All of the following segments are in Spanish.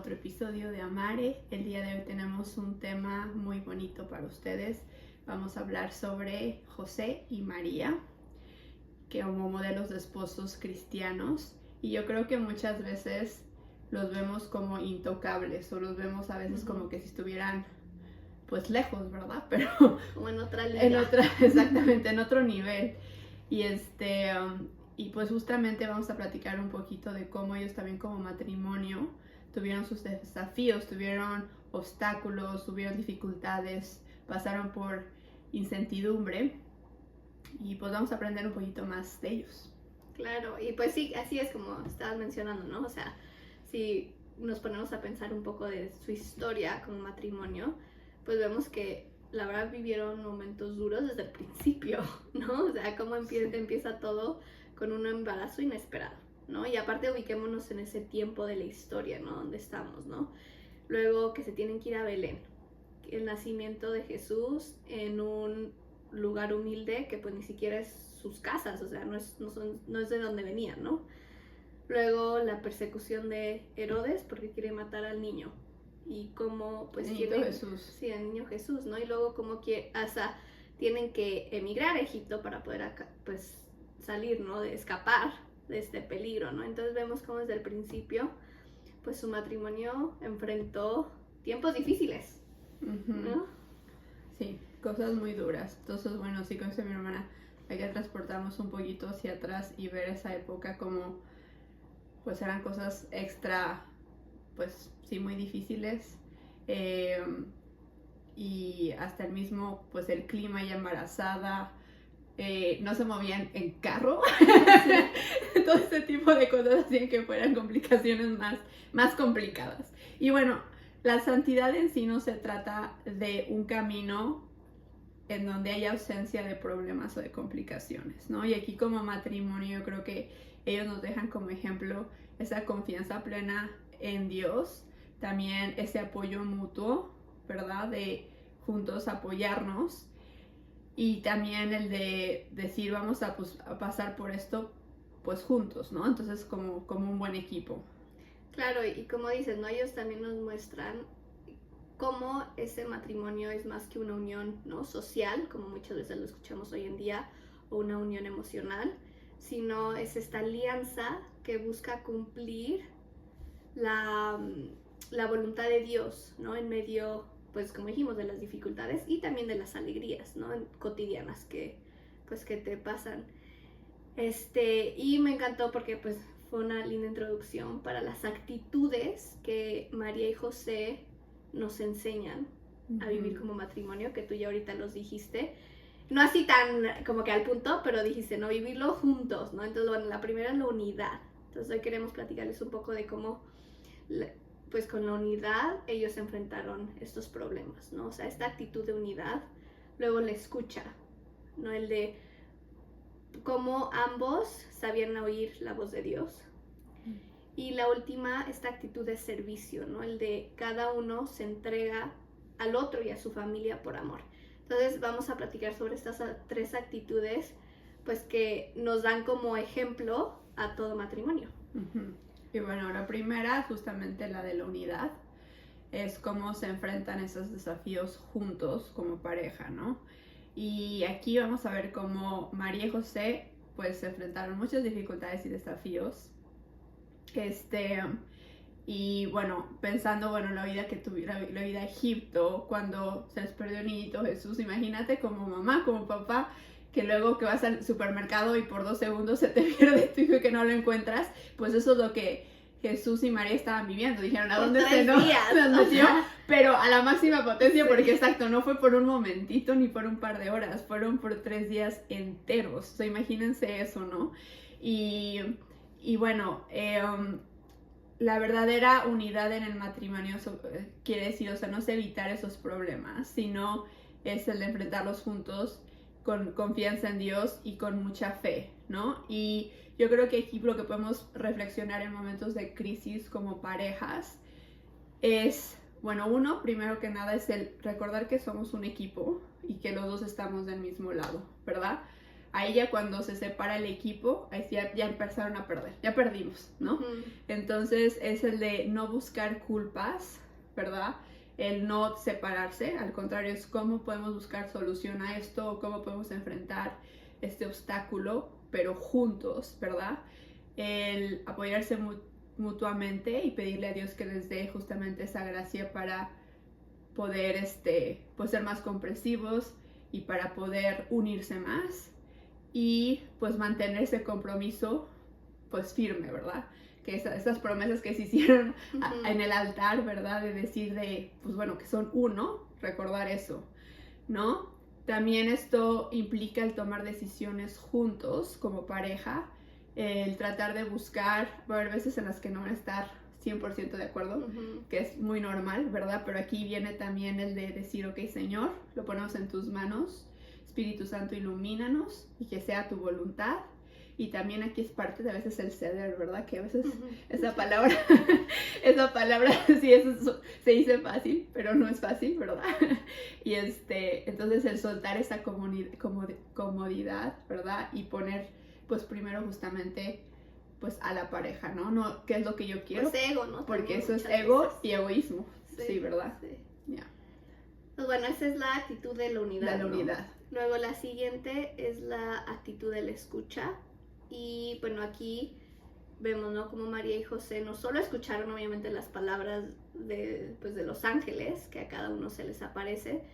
otro episodio de Amare. El día de hoy tenemos un tema muy bonito para ustedes. Vamos a hablar sobre José y María, que como modelos de esposos cristianos. Y yo creo que muchas veces los vemos como intocables o los vemos a veces como que si estuvieran pues lejos, ¿verdad? Pero como en otra liga. Exactamente, en otro nivel. Y y pues justamente vamos a platicar un poquito de cómo ellos también como matrimonio tuvieron sus desafíos, tuvieron obstáculos, tuvieron dificultades, pasaron por incertidumbre y pues vamos a aprender un poquito más de ellos. Claro, y pues sí, así es como estabas mencionando, ¿no? O sea, si nos ponemos a pensar un poco de su historia como matrimonio, pues vemos que la verdad vivieron momentos duros desde el principio, ¿no? O sea, cómo empieza todo con un embarazo inesperado, ¿no? Y aparte ubiquémonos en ese tiempo de la historia, ¿no? Donde estamos, ¿no? Luego que se tienen que ir a Belén, el nacimiento de Jesús en un lugar humilde que pues ni siquiera es sus casas, o sea, no es de donde venían, ¿no? Luego la persecución de Herodes porque quiere matar al niño y cómo pues quiere Jesús. Sí, al niño Jesús, ¿no? Y luego como que hasta tienen que emigrar a Egipto para poder pues salir, ¿no? De escapar de este peligro, ¿no? Entonces vemos cómo desde el principio pues su matrimonio enfrentó tiempos difíciles, ¿no? Sí, cosas muy duras. Entonces, bueno, sí, como dice mi hermana, hay que transportarnos un poquito hacia atrás y ver esa época como pues eran cosas extra, pues sí, muy difíciles. Y hasta el mismo, pues el clima, ya embarazada, no se movían en carro. Todo este tipo de cosas hacían que fueran complicaciones más complicadas. Y bueno, la santidad en sí no se trata de un camino en donde haya ausencia de problemas o de complicaciones, ¿no? Y aquí como matrimonio yo creo que ellos nos dejan como ejemplo esa confianza plena en Dios, también ese apoyo mutuo, ¿verdad? De juntos apoyarnos y también el de decir vamos a pasar por esto pues juntos, ¿no? Entonces como un buen equipo. Claro, y como dices, ¿no? Ellos también nos muestran cómo ese matrimonio es más que una unión, ¿no? Social, como muchas veces lo escuchamos hoy en día, o una unión emocional, sino es esta alianza que busca cumplir la voluntad de Dios, ¿no? En medio, pues como dijimos, de las dificultades y también de las alegrías, ¿no? Cotidianas que te pasan. Y me encantó porque pues fue una linda introducción para las actitudes que María y José nos enseñan a vivir como matrimonio, que tú ya ahorita los dijiste. No así tan como que al punto, pero dijiste, ¿no? Vivirlo juntos, ¿no? Entonces, bueno, la primera es la unidad. Entonces hoy queremos platicarles un poco de cómo, pues con la unidad ellos enfrentaron estos problemas, ¿no? O sea, esta actitud de unidad. Luego la escucha, ¿no? El de cómo ambos sabían oír la voz de Dios. Y la última, esta actitud de servicio, ¿no? El de cada uno se entrega al otro y a su familia por amor. Entonces vamos a platicar sobre estas tres actitudes, pues que nos dan como ejemplo a todo matrimonio. Y bueno, la primera, justamente la de la unidad, es cómo se enfrentan esos desafíos juntos como pareja, ¿no? Y aquí vamos a ver cómo María y José pues se enfrentaron muchas dificultades y desafíos. Y bueno, pensando, bueno, la vida que tuvieron, la vida a Egipto, cuando se les perdió el niñito Jesús, imagínate como mamá, como papá, que luego que vas al supermercado y por 2 segundos se te pierde tu hijo y que no lo encuentras, pues eso es lo que Jesús y María estaban viviendo. Dijeron, ¿a dónde se nos metió? Pero a la máxima potencia, sí. Porque exacto, no fue por un momentito ni por un par de horas, fueron por 3 días enteros. O sea, imagínense eso, ¿no? Y bueno, la verdadera unidad en el matrimonio quiere decir, o sea, no es evitar esos problemas, sino es el de enfrentarlos juntos con confianza en Dios y con mucha fe, ¿no? Y yo creo que aquí lo que podemos reflexionar en momentos de crisis como parejas es, bueno, uno, primero que nada, es el recordar que somos un equipo y que los dos estamos del mismo lado, ¿verdad? ahí ya cuando se separa el equipo, ahí ya empezaron a perder, ya perdimos, ¿no? Ujú. Entonces es el de no buscar culpas, ¿verdad? El no separarse, al contrario, es cómo podemos buscar solución a esto, o cómo podemos enfrentar este obstáculo, pero juntos, ¿verdad? El apoyarse mutuamente y pedirle a Dios que les dé justamente esa gracia para poder pues ser más comprensivos y para poder unirse más y pues mantener ese compromiso pues firme, ¿verdad? Que esas promesas que se hicieron en el altar, ¿verdad? De decir pues bueno, que son uno, recordar eso, ¿no? También esto implica el tomar decisiones juntos como pareja, el tratar de buscar, va a haber veces en las que no van a estar 100% de acuerdo, que es muy normal, ¿verdad? Pero aquí viene también el de decir, ok, Señor, lo ponemos en tus manos, Espíritu Santo, ilumínanos y que sea tu voluntad. Y también aquí es parte de a veces el ceder, ¿verdad? Que a veces esa palabra sí, eso se dice fácil, pero no es fácil, ¿verdad? Y entonces el soltar esa comodidad, ¿verdad? Y poner, pues primero justamente, pues a la pareja, ¿no? ¿Qué es lo que yo quiero? Pues ego, ¿no? Porque También eso es muchas ego veces. y egoísmo, sí, ¿verdad? Sí. Ya. Pues bueno, esa es la actitud de la unidad. La unidad. ¿No? Luego la siguiente es la actitud de la escucha. Y bueno, aquí vemos, ¿no? Como María y José no solo escucharon obviamente las palabras de los ángeles, que a cada uno se les aparece,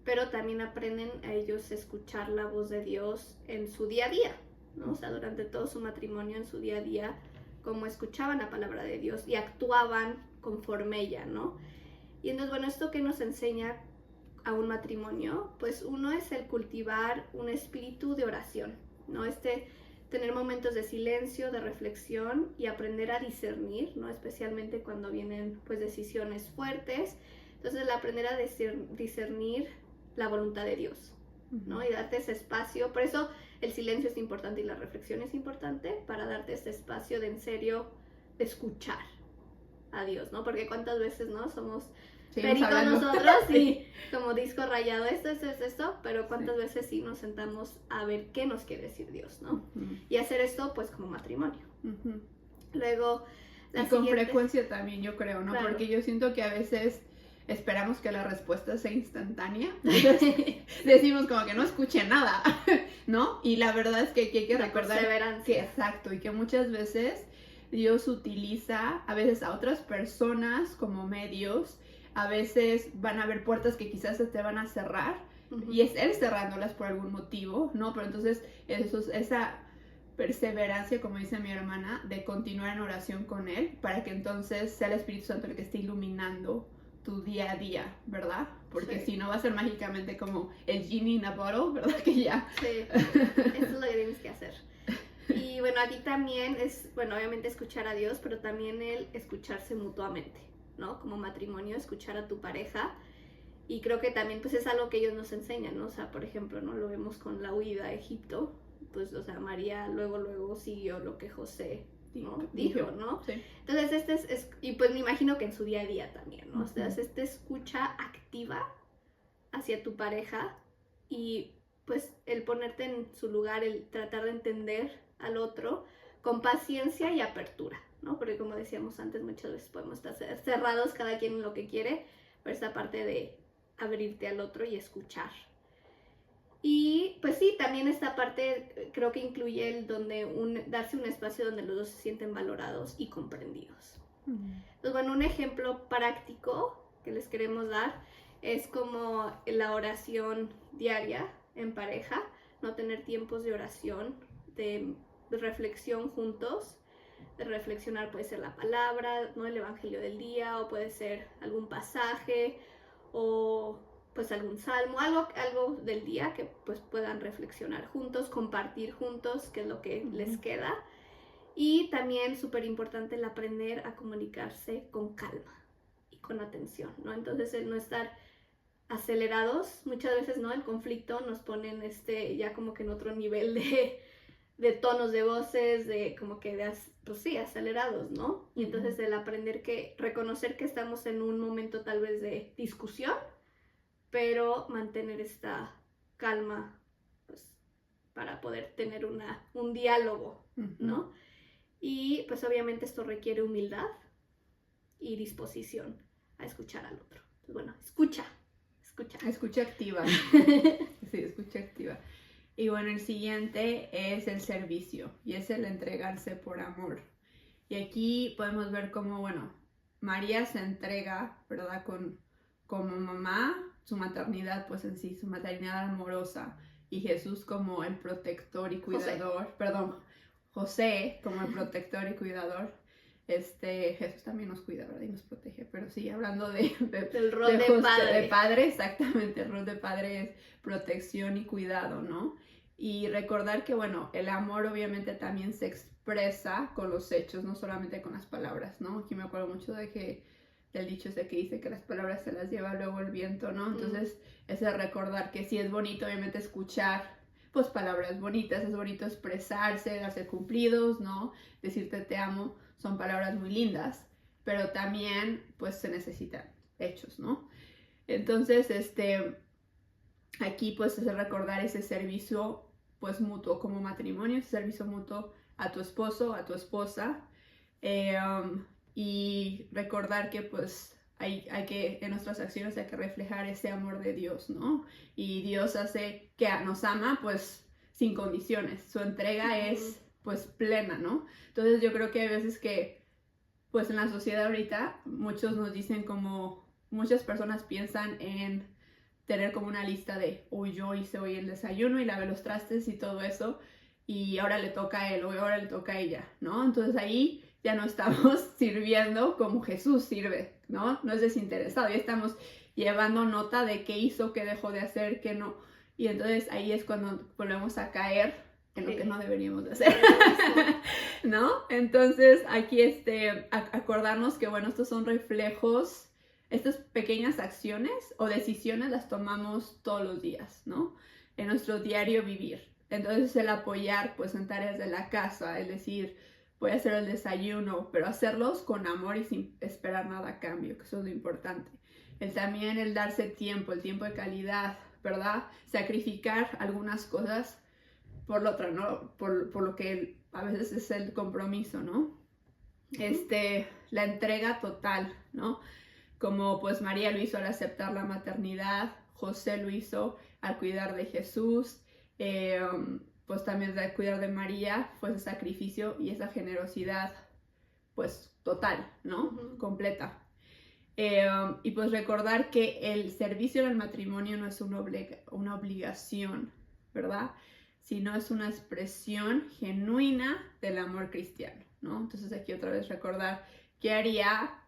pero también aprenden a ellos escuchar la voz de Dios en su día a día, ¿no? O sea, durante todo su matrimonio, en su día a día, como escuchaban la palabra de Dios y actuaban conforme ella, ¿no? Y entonces, bueno, esto que nos enseña a un matrimonio, pues uno es el cultivar un espíritu de oración, ¿no? Tener momentos de silencio, de reflexión y aprender a discernir, ¿no? Especialmente cuando vienen pues decisiones fuertes. Entonces el aprender a discernir la voluntad de Dios, ¿no? Y darte ese espacio. Por eso el silencio es importante y la reflexión es importante, para darte este espacio de en serio de escuchar a Dios, ¿no? Porque cuántas veces, ¿no? Somos peritos nosotros y como disco rayado, esto, pero cuántas veces sí nos sentamos a ver qué nos quiere decir Dios, ¿no? Y hacer esto pues como matrimonio. Luego, y con frecuencia también, yo creo, ¿no? Claro. Porque yo siento que a veces esperamos que la respuesta sea instantánea. Decimos como que no escuché nada, ¿no? Y la verdad es que hay que recordar que exacto, y que muchas veces Dios utiliza a veces a otras personas como medios. A veces van a haber puertas que quizás se te van a cerrar y es Él cerrándolas por algún motivo, ¿no? Pero entonces esa perseverancia, como dice mi hermana, de continuar en oración con Él para que entonces sea el Espíritu Santo el que esté iluminando tu día a día, ¿verdad? Porque si no va a ser mágicamente como el genie in a bottle, ¿verdad? Que ya. Sí, eso es lo que tienes que hacer. Y bueno, aquí también es, bueno, obviamente escuchar a Dios, pero también el escucharse mutuamente, ¿no? Como matrimonio, escuchar a tu pareja. Y creo que también pues es algo que ellos nos enseñan, ¿no? O sea, por ejemplo, ¿no? Lo vemos con la huida a Egipto, pues, o sea, María luego siguió lo que José, ¿no? Dijo, ¿no? Sí. Entonces y pues me imagino que en su día a día también, ¿no? O sea, escucha activa hacia tu pareja y pues el ponerte en su lugar, el tratar de entender al otro con paciencia y apertura, ¿no? Porque como decíamos antes, muchas veces podemos estar cerrados cada quien en lo que quiere, pero esta parte de abrirte al otro y escuchar. Y pues sí, también esta parte creo que incluye el darse un espacio donde los dos se sienten valorados y comprendidos. Entonces, bueno, un ejemplo práctico que les queremos dar es como la oración diaria en pareja, no tener tiempos de oración, de reflexión juntos. De reflexionar puede ser la palabra, ¿no? El evangelio del día, o puede ser algún pasaje o pues algún salmo, algo del día que pues puedan reflexionar juntos, compartir juntos qué es lo que les queda. Y también súper importante el aprender a comunicarse con calma y con atención, ¿no? Entonces el no estar acelerados, muchas veces, ¿no? El conflicto nos pone en ya como que en otro nivel de tonos de voces, de como que pues sí, acelerados, ¿no? Y entonces el reconocer que estamos en un momento tal vez de discusión, pero mantener esta calma, pues para poder tener un diálogo, ¿no? Y pues obviamente esto requiere humildad y disposición a escuchar al otro. Entonces, bueno, escucha. Escucha activa. Sí, escucha activa. Y bueno, el siguiente es el servicio y es el entregarse por amor. Y aquí podemos ver cómo, bueno, María se entrega, ¿verdad? Como mamá, su maternidad, pues en sí, su maternidad amorosa. Y Jesús como el protector y cuidador. José como el protector y cuidador. Jesús también nos cuida, ¿verdad? Y nos protege. Pero sí, hablando del rol de padre. De padre, exactamente. El rol de padre es protección y cuidado, ¿no? Y recordar que, bueno, el amor obviamente también se expresa con los hechos, no solamente con las palabras, ¿no? Aquí me acuerdo mucho del dicho ese que dice que las palabras se las lleva luego el viento, ¿no? Entonces, ese recordar que sí es bonito, obviamente, escuchar, pues, palabras bonitas, es bonito expresarse, darse cumplidos, ¿no? Decirte te amo, son palabras muy lindas, pero también, pues, se necesitan hechos, ¿no? Entonces, aquí, pues, es recordar ese servicio, pues, mutuo como matrimonio, ese servicio mutuo a tu esposo, a tu esposa, y recordar que, pues, hay que, en nuestras acciones hay que reflejar ese amor de Dios, ¿no? Y Dios hace que nos ama, pues, sin condiciones. Su entrega es, pues, plena, ¿no? Entonces yo creo que hay veces que, pues, en la sociedad ahorita, muchos nos dicen como, muchas personas piensan en tener como una lista de, uy, yo hice hoy el desayuno y lavé los trastes y todo eso, y ahora le toca a él, o ahora le toca a ella, ¿no? Entonces ahí ya no estamos sirviendo como Jesús sirve, ¿no? No es desinteresado, ya estamos llevando nota de qué hizo, qué dejó de hacer, qué no. Y entonces ahí es cuando volvemos a caer en lo que no deberíamos de hacer, ¿no? Entonces aquí acordarnos que, bueno, estos son reflejos, estas pequeñas acciones o decisiones las tomamos todos los días, ¿no? En nuestro diario vivir. Entonces el apoyar, pues, en tareas de la casa, es decir, voy a hacer el desayuno, pero hacerlos con amor y sin esperar nada a cambio, que eso es lo importante. También el darse tiempo, el tiempo de calidad, ¿verdad? Sacrificar algunas cosas por lo otro, ¿no? Por lo que a veces es el compromiso, ¿no? La entrega total, ¿no? Como pues María lo hizo al aceptar la maternidad, José lo hizo al cuidar de Jesús, pues también al cuidar de María fue ese sacrificio y esa generosidad, pues total, ¿no? Completa. Y pues recordar que el servicio del matrimonio no es una obligación, ¿verdad? Sino es una expresión genuina del amor cristiano, ¿no? Entonces aquí otra vez recordar qué haría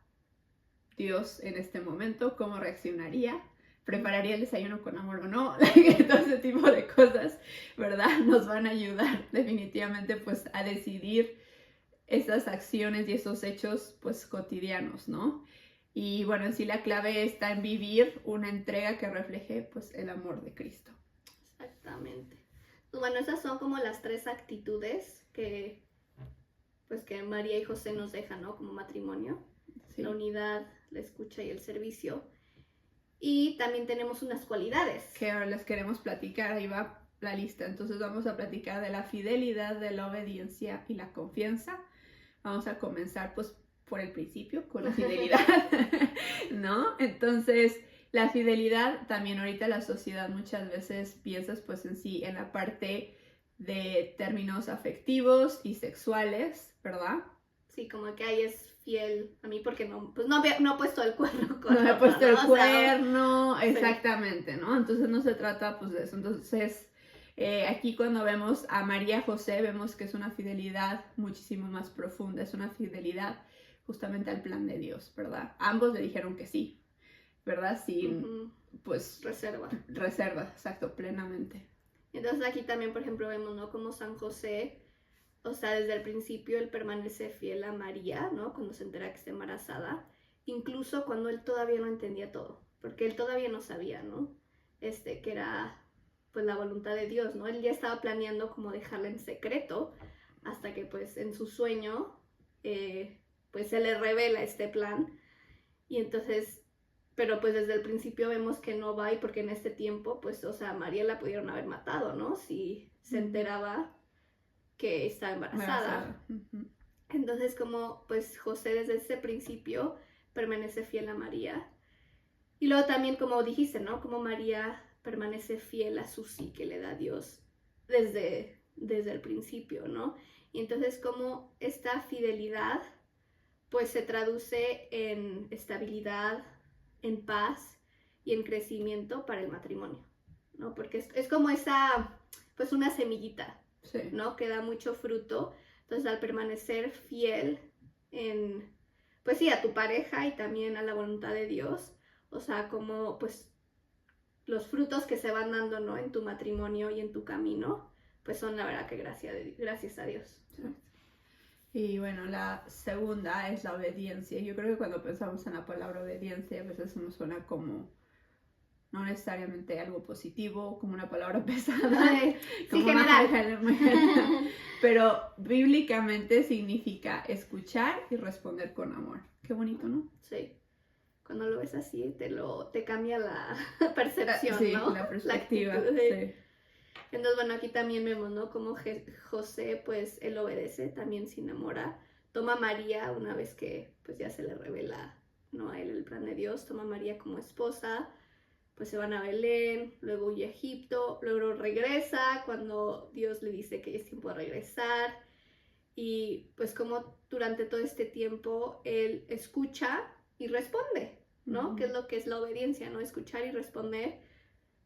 Dios en este momento, cómo reaccionaría, prepararía el desayuno con amor o no, todo ese tipo de cosas, ¿verdad? Nos van a ayudar definitivamente pues a decidir estas acciones y esos hechos pues cotidianos, ¿no? Y bueno, en sí la clave está en vivir una entrega que refleje pues el amor de Cristo. Exactamente. Pues bueno, esas son como las 3 actitudes que María y José nos dejan, ¿no? Como matrimonio. Sí. La unidad, la escucha y el servicio. Y también tenemos unas cualidades que ahora les queremos platicar. Ahí va la lista. Entonces vamos a platicar de la fidelidad, de la obediencia y la confianza. Vamos a comenzar pues por el principio, con la fidelidad, ¿no? Entonces, la fidelidad, también ahorita la sociedad muchas veces piensas pues en sí, en la parte de términos afectivos y sexuales, ¿verdad? Sí, como que ahí es fiel a mí porque no ha puesto el cuerno. No ha puesto el cuerno, exactamente, ¿no? Entonces no se trata pues de eso. Entonces, aquí cuando vemos a María José, vemos que es una fidelidad muchísimo más profunda, es una fidelidad justamente al plan de Dios, ¿verdad? Ambos le dijeron que sí, ¿verdad? Sin, pues... Reserva, exacto, plenamente. Entonces aquí también, por ejemplo, vemos, ¿no? Como San José, o sea, desde el principio él permanece fiel a María, ¿no? Cuando se entera que está embarazada, incluso cuando él todavía no entendía todo, porque él todavía no sabía, ¿no? Que era, pues, la voluntad de Dios, ¿no? Él ya estaba planeando como dejarla en secreto, hasta que, pues, en su sueño, pues, se le revela este plan, y entonces, pero, pues, desde el principio vemos que no va, y porque en este tiempo, pues, o sea, a María la pudieron haber matado, ¿no? Si se enteraba que estaba embarazada. Entonces, como pues José desde ese principio permanece fiel a María. Y luego también, como dijiste, ¿no? Como María permanece fiel a su sí que le da Dios desde el principio, ¿no? Y entonces, como esta fidelidad pues se traduce en estabilidad, en paz y en crecimiento para el matrimonio, ¿no? Porque es como esa, pues una semillita, sí, ¿no? Que da mucho fruto. Entonces, al permanecer fiel en, pues sí, a tu pareja y también a la voluntad de Dios, o sea, como pues los frutos que se van dando, ¿no? En tu matrimonio y en tu camino, pues son la verdad que gracias a Dios. sí. Y bueno, la segunda es la obediencia. Yo creo que cuando pensamos en la palabra obediencia, a veces nos suena como no necesariamente algo positivo, como una palabra pesada, como general. Pero bíblicamente significa escuchar y responder con amor. Qué bonito, ¿no? Sí. Cuando lo ves así, te cambia la percepción, sí, ¿no? La perspectiva, sí. Entonces, bueno, aquí también vemos, ¿no? Como José, pues, él obedece, también se enamora. Toma a María una vez que, pues, ya se le revela, ¿no? A él el plan de Dios. Toma a María como esposa, pues se van a Belén, luego huye a Egipto, luego regresa cuando Dios le dice que es tiempo de regresar. Y, pues, como durante todo este tiempo, él escucha y responde, ¿no? ¿Qué es lo que es la obediencia, ¿no? Escuchar y responder.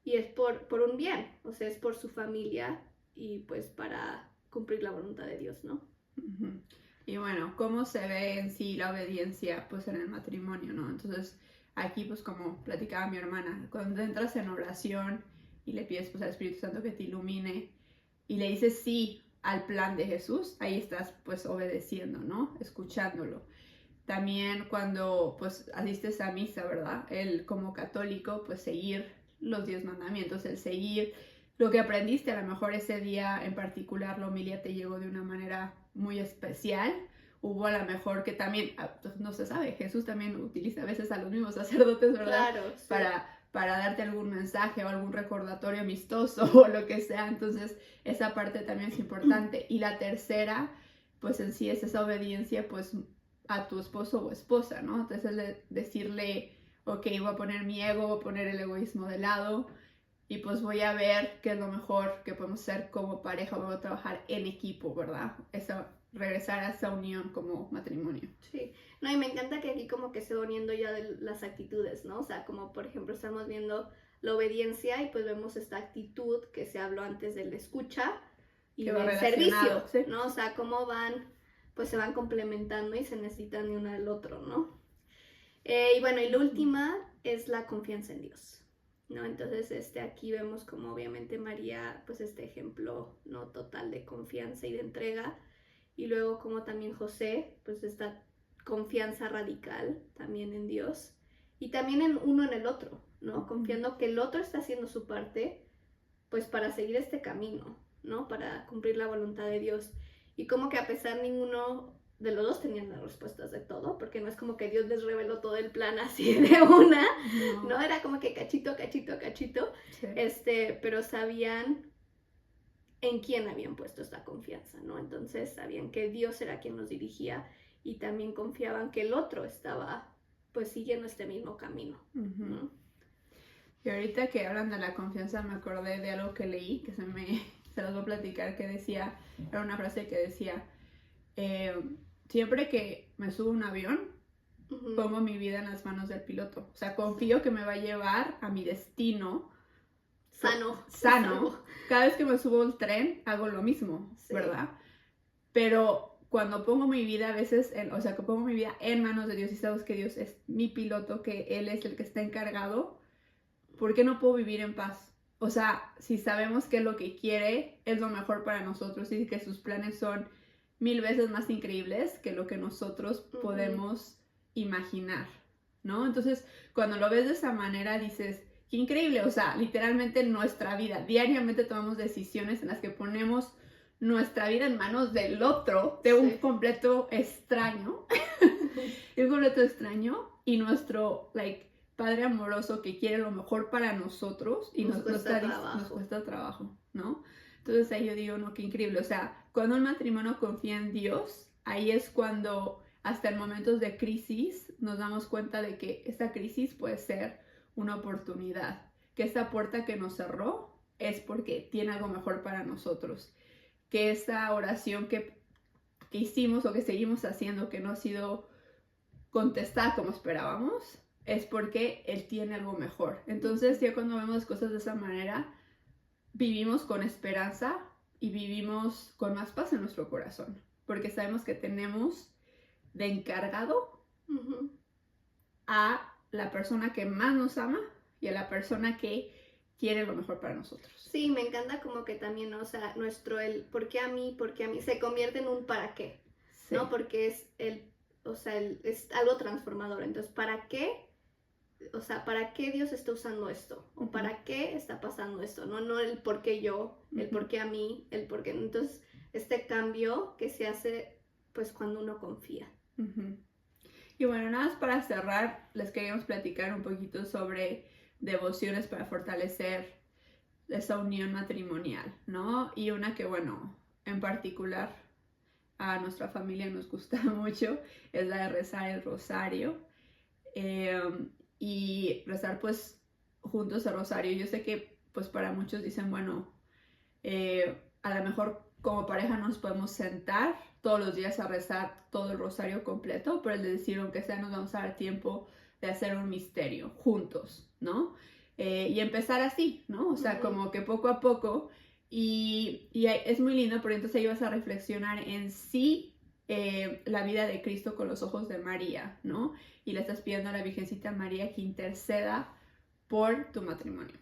Y es por un bien, o sea, es por su familia y pues para cumplir la voluntad de Dios, ¿no? Y bueno, ¿cómo se ve en sí la obediencia pues en el matrimonio, ¿no? Entonces, aquí pues como platicaba mi hermana, cuando entras en oración y le pides pues al Espíritu Santo que te ilumine y le dices sí al plan de Jesús, ahí estás pues obedeciendo, ¿no? Escuchándolo. También cuando pues asistes a misa, ¿verdad? Él como católico pues seguir los 10 mandamientos, el seguir lo que aprendiste, a lo mejor ese día en particular la homilía te llegó de una manera muy especial, hubo a lo mejor que también, no se sabe, Jesús también utiliza a veces a los mismos sacerdotes, ¿verdad? Claro, sí. Para darte algún mensaje o algún recordatorio amistoso o lo que sea, entonces esa parte también es importante. Y la tercera, pues en sí es esa obediencia pues a tu esposo o esposa, ¿no? Entonces decirle, ok, voy a poner mi ego, voy a poner el egoísmo de lado y pues voy a ver qué es lo mejor que podemos hacer como pareja, vamos a trabajar en equipo, ¿verdad? Regresar a esa unión como matrimonio. Sí, no, y me encanta que aquí como que se va uniendo ya de las actitudes, ¿no? O sea, como por ejemplo estamos viendo la obediencia y pues vemos esta actitud que se habló antes del escucha y del servicio, ¿sí? ¿No? O sea, cómo pues se van complementando y se necesitan de uno del otro, ¿no? Y bueno, y la última es la confianza en Dios, ¿no? Entonces, aquí vemos como obviamente María, pues este ejemplo, ¿no? Total de confianza y de entrega. Y luego como también José, pues esta confianza radical también en Dios. Y también en uno en el otro, ¿no? Confiando que el otro está haciendo su parte, pues para seguir este camino, ¿no? Para cumplir la voluntad de Dios. Y como que a pesar ninguno de los dos tenían las respuestas de todo, porque no es como que Dios les reveló todo el plan así de una, ¿no? Era como que cachito, cachito, cachito, sí. Pero sabían en quién habían puesto esta confianza, ¿no? Entonces sabían que Dios era quien los dirigía y también confiaban que el otro estaba, pues, siguiendo este mismo camino, ¿no? Y ahorita que hablan de la confianza me acordé de algo que leí, que se los voy a platicar, que decía, era una frase que decía, siempre que me subo a un avión, pongo mi vida en las manos del piloto. O sea, confío que me va a llevar a mi destino sano. Cada vez que me subo al tren, hago lo mismo, sí. ¿Verdad? Pero cuando pongo mi vida a veces, que pongo mi vida en manos de Dios y sabes que Dios es mi piloto, que Él es el que está encargado, ¿por qué no puedo vivir en paz? O sea, si sabemos que lo que quiere es lo mejor para nosotros y que sus planes son 1000 veces más increíbles que lo que nosotros podemos imaginar, ¿no? Entonces, cuando lo ves de esa manera, dices, qué increíble, o sea, literalmente en nuestra vida, diariamente tomamos decisiones en las que ponemos nuestra vida en manos del otro, de un completo extraño, y nuestro, Padre amoroso que quiere lo mejor para nosotros y nos cuesta trabajo, ¿no? Entonces ahí yo digo, no, qué increíble. O sea, cuando un matrimonio confía en Dios, ahí es cuando hasta en momentos de crisis nos damos cuenta de que esta crisis puede ser una oportunidad, que esta puerta que nos cerró es porque tiene algo mejor para nosotros, que esta oración que hicimos o que seguimos haciendo, que no ha sido contestada como esperábamos, es porque Él tiene algo mejor. Entonces ya cuando vemos las cosas de esa manera, vivimos con esperanza y vivimos con más paz en nuestro corazón, porque sabemos que tenemos de encargado a la persona que más nos ama y a la persona que quiere lo mejor para nosotros. Sí, me encanta como que también, ¿no? O sea, nuestro el ¿por qué a mí? ¿Por qué a mí? Se convierte en un ¿para qué? Sí. ¿No? Porque es es algo transformador. Entonces, ¿para qué? O sea, ¿para qué Dios está usando esto? ¿O para qué está pasando esto? No el por qué yo, el por qué a mí, el por qué. Entonces, este cambio que se hace, pues, cuando uno confía. Y bueno, nada más para cerrar, les queríamos platicar un poquito sobre devociones para fortalecer esa unión matrimonial, ¿no? Y una que, bueno, en particular a nuestra familia nos gusta mucho es la de rezar el rosario. Y rezar pues juntos el rosario. Yo sé que pues para muchos dicen, bueno, a lo mejor como pareja nos podemos sentar todos los días a rezar todo el rosario completo, pero el de decir, aunque sea, nos vamos a dar tiempo de hacer un misterio juntos, ¿no? Y empezar así, ¿no? O sea, como que poco a poco, y es muy lindo, porque entonces ahí vas a reflexionar en sí la vida de Cristo con los ojos de María, ¿no? Y le estás pidiendo a la Virgencita María que interceda por tu matrimonio.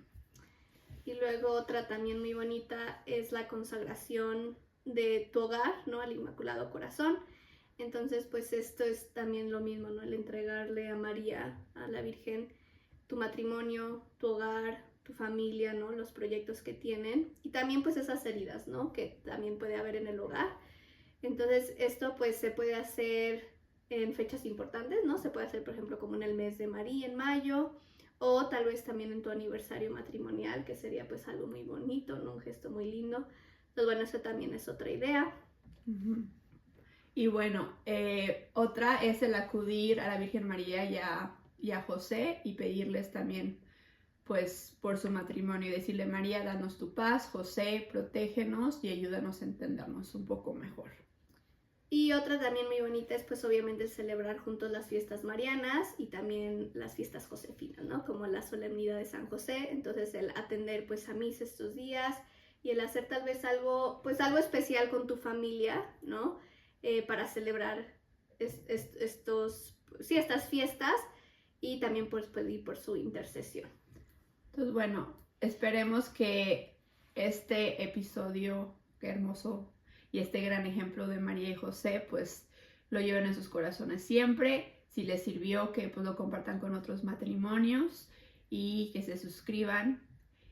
Y luego otra también muy bonita es la consagración de tu hogar, ¿no? Al Inmaculado Corazón. Entonces, pues esto es también lo mismo, ¿no? El entregarle a María, a la Virgen, tu matrimonio, tu hogar, tu familia, ¿no? Los proyectos que tienen. Y también pues esas heridas, ¿no? Que también puede haber en el hogar. Entonces, esto pues se puede hacer en fechas importantes, ¿no? Se puede hacer, por ejemplo, como en el mes de María, en mayo, o tal vez también en tu aniversario matrimonial, que sería pues algo muy bonito, ¿no? Un gesto muy lindo. Entonces, bueno, eso también es otra idea. Y bueno, otra es el acudir a la Virgen María y a José y pedirles también pues por su matrimonio y decirle, María, danos tu paz, José, protégenos y ayúdanos a entendernos un poco mejor. Y otra también muy bonita es pues obviamente celebrar juntos las fiestas marianas y también las fiestas josefinas, ¿no? Como la solemnidad de San José. Entonces el atender pues a misa estos días y el hacer tal vez algo especial con tu familia, ¿no? Para celebrar estas fiestas y también pues pedir por su intercesión. Entonces bueno, esperemos que este episodio, qué hermoso, y este gran ejemplo de María y José, pues lo lleven en sus corazones siempre. Si les sirvió, que pues lo compartan con otros matrimonios y que se suscriban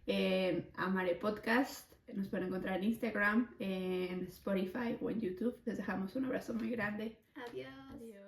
en Amare Podcast. Nos pueden encontrar en Instagram, en Spotify o en YouTube. Les dejamos un abrazo muy grande. Adiós. Adiós.